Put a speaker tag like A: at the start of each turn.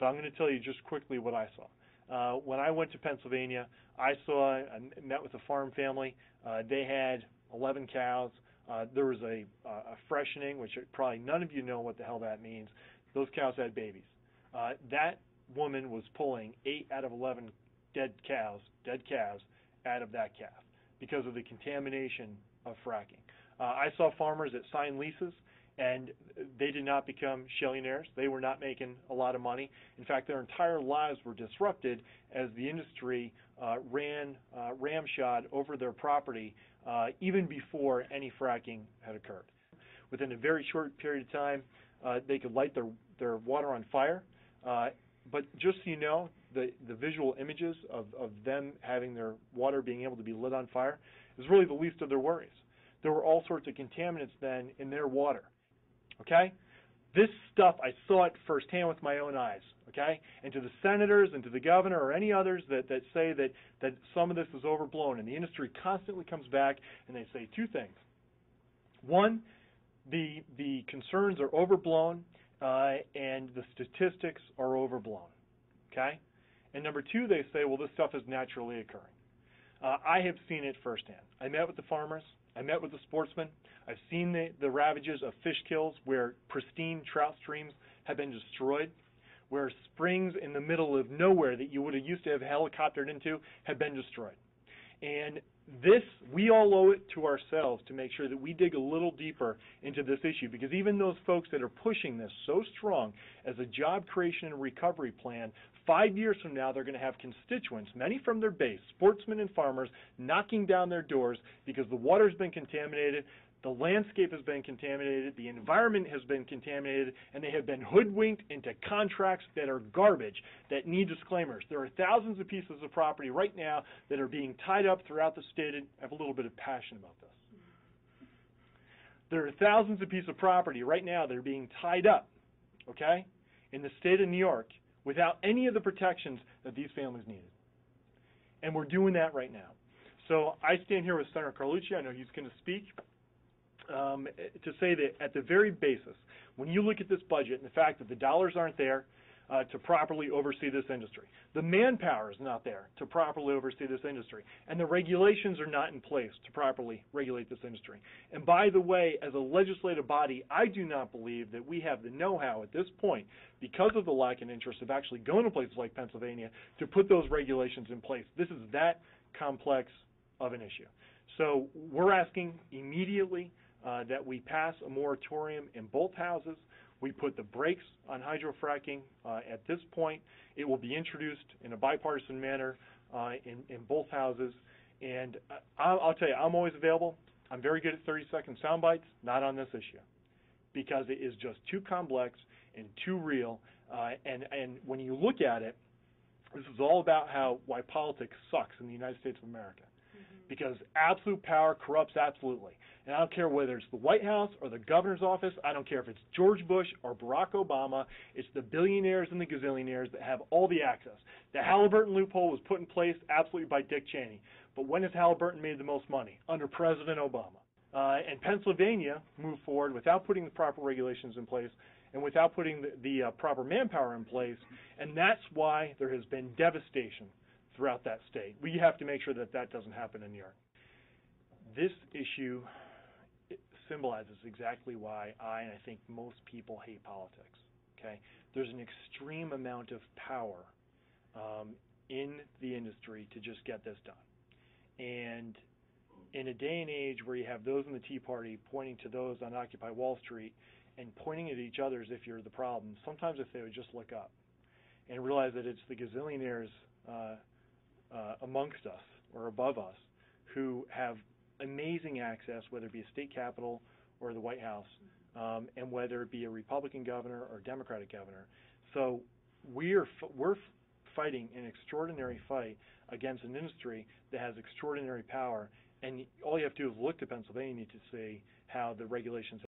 A: but I'm going to tell you just quickly what I saw. When I went to Pennsylvania, I met with a farm family. They had 11 cows. There was a freshening, which probably none of you know what the hell that means. Those cows had babies. That woman was pulling 8 out of 11 dead calves out of that calf because of the contamination of fracking. I saw farmers that signed leases, and they did not become shillionaires. They were not making a lot of money. In fact, their entire lives were disrupted as the industry ran ramshod over their property even before any fracking had occurred. Within a very short period of time, they could light their water on fire. But just so you know, the visual images of them having their water being able to be lit on fire is really the least of their worries. There were all sorts of contaminants then in their water. Okay? This stuff, I saw it firsthand with my own eyes. Okay? And to the senators and to the governor or any others that say that some of this is overblown, and the industry constantly comes back and they say two things. One, the concerns are overblown and the statistics are overblown. Okay? And number two, they say, well, this stuff is naturally occurring. I have seen it firsthand. I met with the farmers. I met with the sportsmen. I've seen the ravages of fish kills where pristine trout streams have been destroyed, where springs in the middle of nowhere that you would have used to have helicoptered into have been destroyed. And this, we all owe it to ourselves to make sure that we dig a little deeper into this issue, because even those folks that are pushing this so strong as a job creation and recovery plan, 5 years from now they're going to have constituents, many from their base, sportsmen and farmers, knocking down their doors because the water's been contaminated, the landscape has been contaminated, the environment has been contaminated, and they have been hoodwinked into contracts that are garbage, that need disclaimers. There are thousands of pieces of property right now that are being tied up throughout the state. I have a little bit of passion about this. There are thousands of pieces of property right now that are being tied up, okay, in the state of New York without any of the protections that these families needed. And we're doing that right now. So I stand here with Senator Carlucci. I know he's going to speak. To say that at the very basis, when you look at this budget and the fact that the dollars aren't there to properly oversee this industry, the manpower is not there to properly oversee this industry, and the regulations are not in place to properly regulate this industry. And by the way, as a legislative body, I do not believe that we have the know-how at this point, because of the lack of interest of actually going to places like Pennsylvania, to put those regulations in place. This is that complex of an issue. So we're asking immediately that we pass a moratorium in both houses. We put the brakes on hydrofracking at this point. It will be introduced in a bipartisan manner in both houses. And I'll tell you, I'm always available. I'm very good at 30-second sound bites, not on this issue, because it is just too complex and too real. And when you look at it, this is all about why politics sucks in the United States of America. Because absolute power corrupts absolutely. And I don't care whether it's the White House or the governor's office. I don't care if it's George Bush or Barack Obama. It's the billionaires and the gazillionaires that have all the access. The Halliburton loophole was put in place absolutely by Dick Cheney. But when has Halliburton made the most money? Under President Obama. And Pennsylvania moved forward without putting the proper regulations in place and without putting the proper manpower in place. And that's why there has been devastation throughout that state. We have to make sure that that doesn't happen in New York. This issue symbolizes exactly why I think most people hate politics. Okay, there's an extreme amount of power in the industry to just get this done. And in a day and age where you have those in the Tea Party pointing to those on Occupy Wall Street and pointing at each other as if you're the problem, sometimes if they would just look up and realize that it's the gazillionaires amongst us or above us who have amazing access, whether it be a state capitol or the White House, and whether it be a Republican governor or Democratic governor. So we're fighting an extraordinary fight against an industry that has extraordinary power, and all you have to do is look to Pennsylvania to see how the regulations